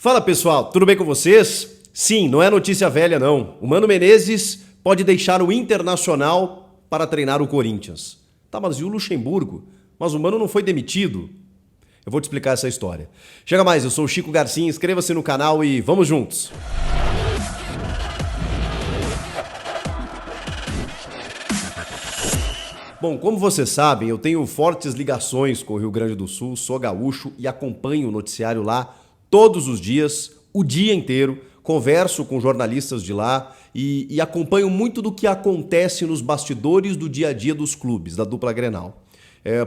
Fala pessoal, tudo bem com vocês? Sim, não é notícia velha não. O Mano Menezes pode deixar o Internacional para treinar o Corinthians. Tá, mas e o Luxemburgo? Mas o Mano não foi demitido? Eu vou te explicar essa história. Chega mais, eu sou o Chico Garcia, inscreva-se no canal e vamos juntos! Bom, como vocês sabem, eu tenho fortes ligações com o Rio Grande do Sul, sou gaúcho e acompanho o noticiário lá todos os dias, o dia inteiro, converso com jornalistas de lá e acompanho muito do que acontece nos bastidores do dia a dia dos clubes, da dupla Grenal.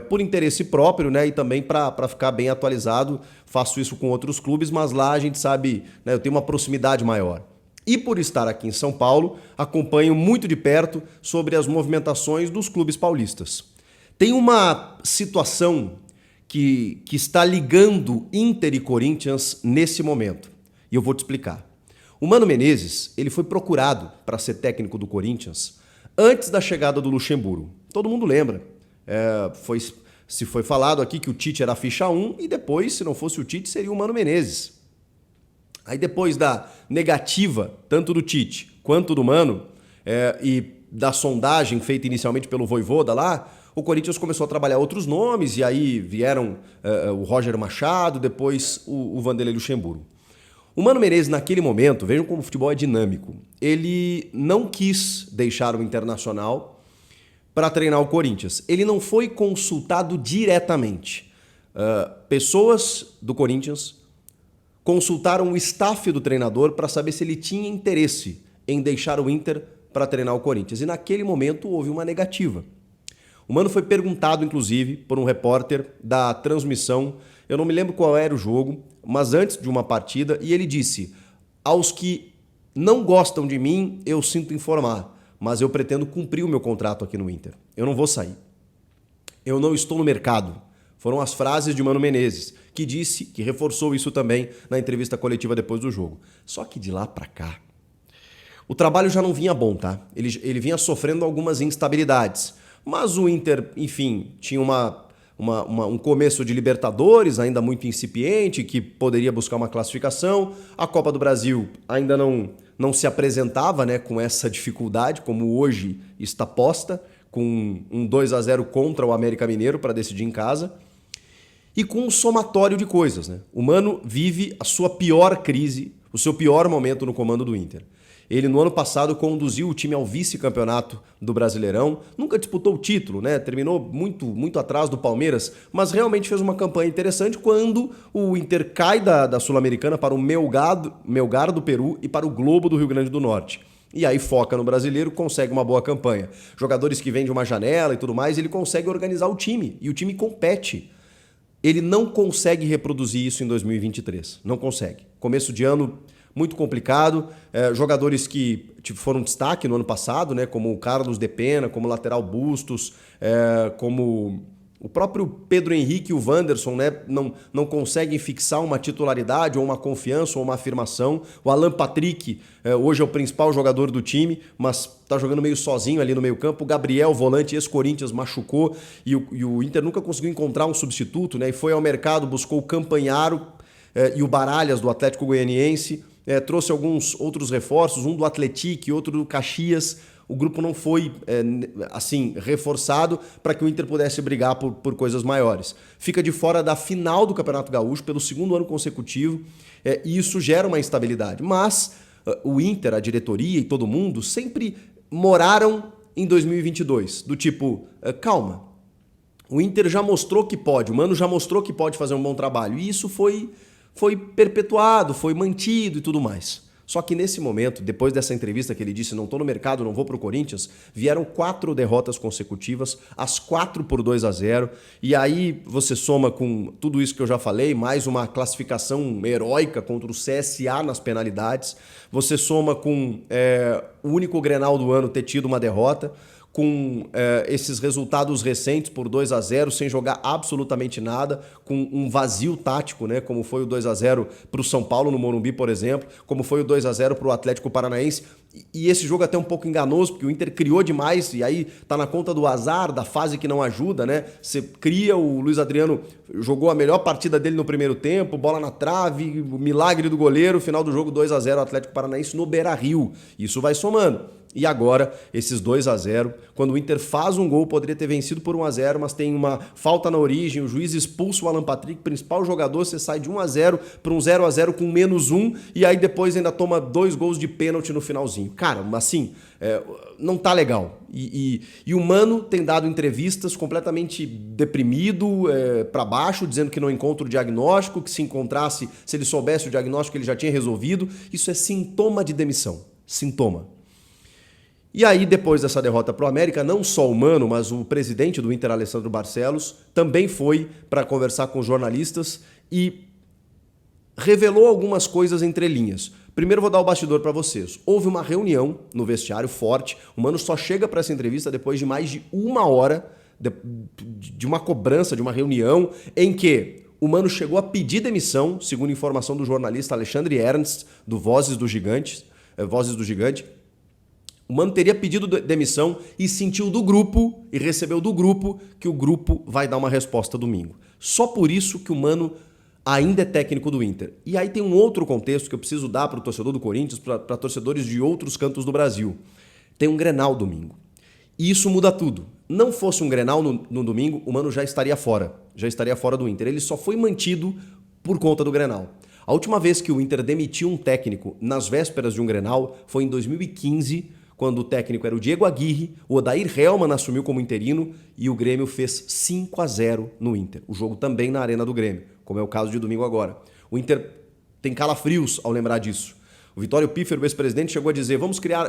Por interesse próprio, né, e também para ficar bem atualizado, faço isso com outros clubes, mas lá a gente sabe, né, eu tenho uma proximidade maior. E por estar aqui em São Paulo, acompanho muito de perto sobre as movimentações dos clubes paulistas. Tem uma situação que está ligando Inter e Corinthians nesse momento. E eu vou te explicar. O Mano Menezes, ele foi procurado para ser técnico do Corinthians antes da chegada do Luxemburgo. Todo mundo lembra. Se foi falado aqui que o Tite era a ficha 1 e depois, se não fosse o Tite, seria o Mano Menezes. Aí depois da negativa, tanto do Tite quanto do Mano, e da sondagem feita inicialmente pelo Vojvoda lá, o Corinthians começou a trabalhar outros nomes, e aí vieram o Roger Machado, depois o Vanderlei Luxemburgo. O Mano Menezes, naquele momento, vejam como o futebol é dinâmico, ele não quis deixar o Internacional para treinar o Corinthians. Ele não foi consultado diretamente. Pessoas do Corinthians consultaram o staff do treinador para saber se ele tinha interesse em deixar o Inter para treinar o Corinthians. E naquele momento houve uma negativa. O Mano foi perguntado, inclusive, por um repórter da transmissão, eu não me lembro qual era o jogo, mas antes de uma partida, e ele disse: aos que não gostam de mim, eu sinto informar, mas eu pretendo cumprir o meu contrato aqui no Inter. Eu não vou sair. Eu não estou no mercado. Foram as frases de Mano Menezes, que disse, que reforçou isso também na entrevista coletiva depois do jogo. Só que de lá pra cá, o trabalho já não vinha bom, tá? Ele vinha sofrendo algumas instabilidades. Mas o Inter, enfim, tinha um começo de Libertadores ainda muito incipiente, que poderia buscar uma classificação. A Copa do Brasil ainda não se apresentava, né, com essa dificuldade, como hoje está posta, com um 2-0 contra o América Mineiro para decidir em casa. E com um somatório de coisas, né? O Mano vive a sua pior crise, o seu pior momento no comando do Inter. Ele, no ano passado, conduziu o time ao vice-campeonato do Brasileirão. Nunca disputou o título, né? Terminou muito atrás do Palmeiras, mas realmente fez uma campanha interessante quando o Inter cai da Sul-Americana para o Melgar do Peru e para o Globo do Rio Grande do Norte. E aí foca no brasileiro, consegue uma boa campanha. Jogadores que vêm de uma janela e tudo mais, ele consegue organizar o time. E o time compete. Ele não consegue reproduzir isso em 2023. Não consegue. Começo de ano muito complicado, jogadores que foram destaque no ano passado, né, como o Carlos De Pena, como o lateral Bustos, como o próprio Pedro Henrique e o Wanderson, né, não conseguem fixar uma titularidade ou uma confiança ou uma afirmação. O Alan Patrick hoje é o principal jogador do time, mas está jogando meio sozinho ali no meio campo. O Gabriel, volante ex-Corinthians, machucou e o Inter nunca conseguiu encontrar um substituto, né, e foi ao mercado, buscou o Campanharo e o Baralhas do Atlético Goianiense. Trouxe alguns outros reforços, um do Atlético e outro do Caxias. O grupo não foi assim reforçado para que o Inter pudesse brigar por coisas maiores. Fica de fora da final do Campeonato Gaúcho pelo segundo ano consecutivo, e isso gera uma instabilidade. Mas o Inter, a diretoria e todo mundo sempre moraram em 2022, do tipo, calma, o Inter já mostrou que pode, o Mano já mostrou que pode fazer um bom trabalho, e isso foi perpetuado, foi mantido e tudo mais. Só que nesse momento, depois dessa entrevista que ele disse, não estou no mercado, não vou para o Corinthians, vieram 4 derrotas consecutivas, as 4 por 2-0, e aí você soma com tudo isso que eu já falei, mais uma classificação heróica contra o CSA nas penalidades, você soma com o único Grenal do ano ter tido uma derrota, com esses resultados recentes por 2-0, sem jogar absolutamente nada, com um vazio tático, né? Como foi o 2-0 para o São Paulo no Morumbi, por exemplo, como foi o 2-0 para o Atlético Paranaense. E esse jogo até um pouco enganoso, porque o Inter criou demais, e aí tá na conta do azar, da fase que não ajuda, né? Você cria, o Luiz Adriano jogou a melhor partida dele no primeiro tempo, bola na trave, o milagre do goleiro, final do jogo 2-0 Atlético Paranaense no Beira-Rio. Isso vai somando. E agora, esses 2-0, quando o Inter faz um gol, poderia ter vencido por 1-0, mas tem uma falta na origem, o juiz expulsa o Alan Patrick, principal jogador, você sai de 1-0 para um 0-0 com -1, e aí depois ainda toma 2 gols de pênalti no finalzinho. Cara, assim, não tá legal. E o Mano tem dado entrevistas completamente deprimido, para baixo, dizendo que não encontra o diagnóstico, que se encontrasse, se ele soubesse o diagnóstico, ele já tinha resolvido. Isso é sintoma de demissão. Sintoma. E aí, depois dessa derrota para o América, não só o Mano, mas o presidente do Inter, Alessandro Barcelos, também foi para conversar com os jornalistas e revelou algumas coisas entre linhas. Primeiro vou dar o bastidor para vocês. Houve uma reunião no vestiário forte, o Mano só chega para essa entrevista depois de mais de 1 hora de uma cobrança, de uma reunião, em que o Mano chegou a pedir demissão, segundo informação do jornalista Alexandre Ernst, do Vozes do Gigante. O Mano teria pedido demissão e sentiu do grupo, e recebeu do grupo, que o grupo vai dar uma resposta domingo. Só por isso que o Mano ainda é técnico do Inter. E aí tem um outro contexto que eu preciso dar para o torcedor do Corinthians, para torcedores de outros cantos do Brasil. Tem um Grenal domingo. E isso muda tudo. Não fosse um Grenal no domingo, o Mano já estaria fora do Inter. Ele só foi mantido por conta do Grenal. A última vez que o Inter demitiu um técnico nas vésperas de um Grenal foi em 2015, quando o técnico era o Diego Aguirre, o Odair Hellmann assumiu como interino e o Grêmio fez 5-0 no Inter. O jogo também na Arena do Grêmio, como é o caso de domingo agora. O Inter tem calafrios ao lembrar disso. O Vitório Piffer, o ex-presidente, chegou a dizer: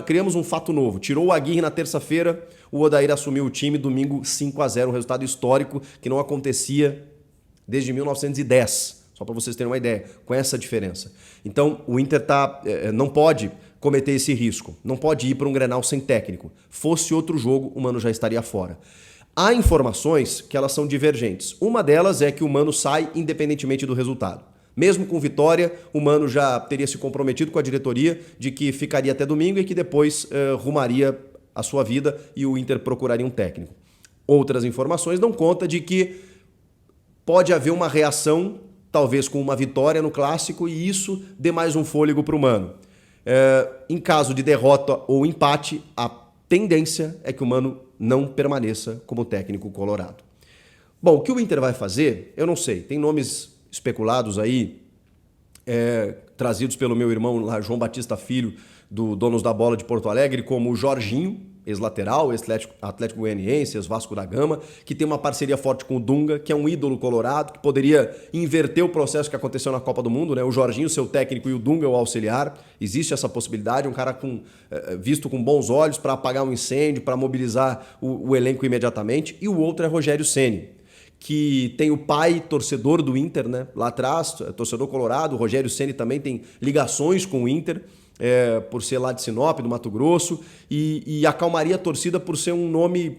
criamos um fato novo. Tirou o Aguirre na terça-feira, o Odair assumiu o time, domingo 5-0, um resultado histórico que não acontecia desde 1910. Só para vocês terem uma ideia, com essa diferença. Então, o Inter não pode cometer esse risco. Não pode ir para um Grenal sem técnico. Fosse outro jogo, o Mano já estaria fora. Há informações que elas são divergentes. Uma delas é que o Mano sai independentemente do resultado. Mesmo com vitória, o Mano já teria se comprometido com a diretoria de que ficaria até domingo e que depois rumaria a sua vida e o Inter procuraria um técnico. Outras informações dão conta de que pode haver uma reação, talvez com uma vitória no Clássico, e isso dê mais um fôlego para o Mano. Em caso de derrota ou empate, a tendência é que o Mano não permaneça como técnico colorado. Bom, o que o Inter vai fazer, eu não sei. Tem nomes especulados aí, trazidos pelo meu irmão lá, João Batista Filho, do Donos da Bola de Porto Alegre, como o Jorginho, ex-lateral, ex-Atlético Goianiense, ex-Vasco da Gama, que tem uma parceria forte com o Dunga, que é um ídolo colorado, que poderia inverter o processo que aconteceu na Copa do Mundo, né? O Jorginho, seu técnico, e o Dunga, o auxiliar. Existe essa possibilidade, um cara visto com bons olhos para apagar um incêndio, para mobilizar o elenco imediatamente. E o outro é Rogério Ceni, que tem o pai torcedor do Inter, né? Lá atrás, torcedor colorado. O Rogério Ceni também tem ligações com o Inter, por ser lá de Sinop, do Mato Grosso, e acalmaria a torcida por ser um nome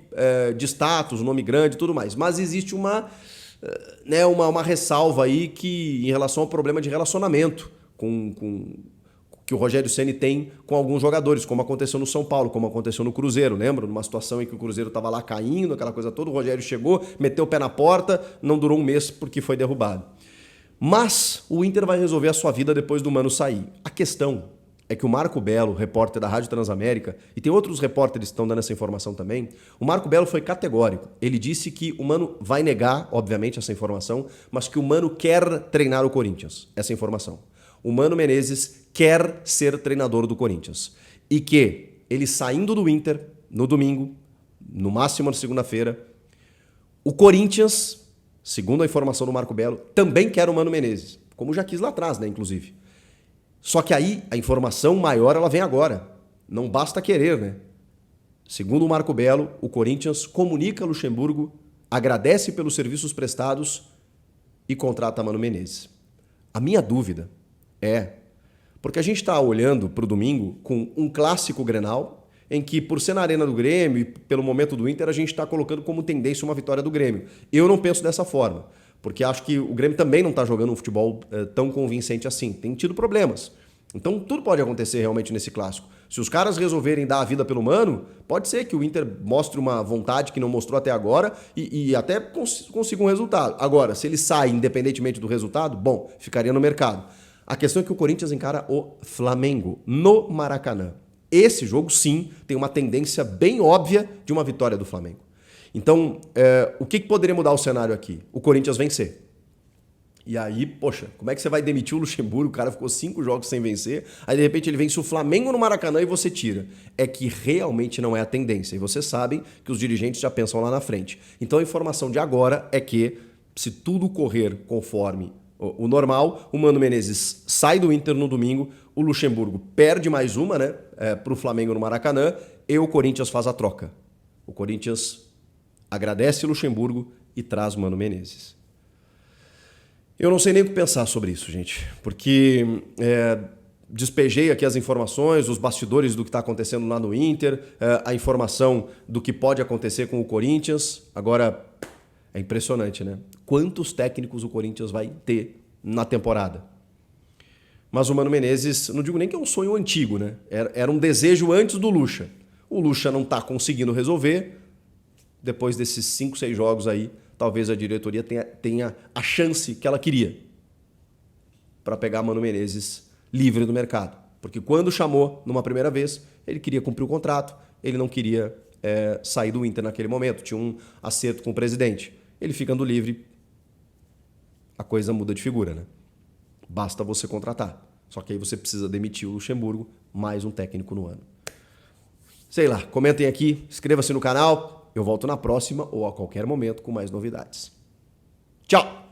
de status, um nome grande e tudo mais. Mas existe uma ressalva aí que, em relação ao problema de relacionamento que o Rogério Ceni tem com alguns jogadores, como aconteceu no São Paulo, como aconteceu no Cruzeiro, lembra? Numa situação em que o Cruzeiro estava lá caindo, aquela coisa toda, o Rogério chegou, meteu o pé na porta, não durou um mês porque foi derrubado. Mas o Inter vai resolver a sua vida depois do Mano sair. A questão é que o Marco Belo, repórter da Rádio Transamérica, e tem outros repórteres que estão dando essa informação também, o Marco Belo foi categórico. Ele disse que o Mano vai negar, obviamente, essa informação, mas que o Mano quer treinar o Corinthians. Essa informação. O Mano Menezes quer ser treinador do Corinthians. E que ele saindo do Inter no domingo, no máximo na segunda-feira, o Corinthians, segundo a informação do Marco Belo, também quer o Mano Menezes. Como já quis lá atrás, né, inclusive. Só que aí a informação maior ela vem agora. Não basta querer, né? Segundo o Marco Belo, o Corinthians comunica a Luxemburgo, agradece pelos serviços prestados e contrata Mano Menezes. A minha dúvida porque a gente está olhando para o domingo com um clássico Grenal em que, por ser na arena do Grêmio e pelo momento do Inter, a gente está colocando como tendência uma vitória do Grêmio. Eu não penso dessa forma, porque acho que o Grêmio também não está jogando um futebol tão convincente assim. Tem tido problemas. Então tudo pode acontecer realmente nesse clássico. Se os caras resolverem dar a vida pelo Mano, pode ser que o Inter mostre uma vontade que não mostrou até agora e até consiga um resultado. Agora, se ele sai independentemente do resultado, bom, ficaria no mercado. A questão é que o Corinthians encara o Flamengo no Maracanã. Esse jogo, sim, tem uma tendência bem óbvia de uma vitória do Flamengo. Então, o que poderia mudar o cenário aqui? O Corinthians vencer. E aí, poxa, como é que você vai demitir o Luxemburgo? O cara ficou 5 jogos sem vencer, aí de repente ele vence o Flamengo no Maracanã e você tira. É que realmente não é a tendência. E vocês sabem que os dirigentes já pensam lá na frente. Então a informação de agora é que, se tudo correr conforme o normal, o Mano Menezes sai do Inter no domingo, o Luxemburgo perde mais uma, né, para o Flamengo no Maracanã, e o Corinthians faz a troca. O Corinthians agradece o Luxemburgo e traz Mano Menezes. Eu não sei nem o que pensar sobre isso, gente, porque despejei aqui as informações, os bastidores do que está acontecendo lá no Inter, a informação do que pode acontecer com o Corinthians. Agora, é impressionante, né? Quantos técnicos o Corinthians vai ter na temporada? Mas o Mano Menezes, não digo nem que é um sonho antigo, né? Era um desejo antes do Lucha. O Lucha não está conseguindo resolver. Depois desses 5, 6 jogos aí, talvez a diretoria tenha a chance que ela queria para pegar Mano Menezes livre do mercado. Porque quando chamou numa primeira vez, ele queria cumprir o contrato, ele não queria sair do Inter naquele momento, tinha um acerto com o presidente. Ele ficando livre, a coisa muda de figura, né? Basta você contratar. Só que aí você precisa demitir o Luxemburgo, mais um técnico no ano. Sei lá, comentem aqui, inscreva-se no canal. Eu volto na próxima ou a qualquer momento com mais novidades. Tchau!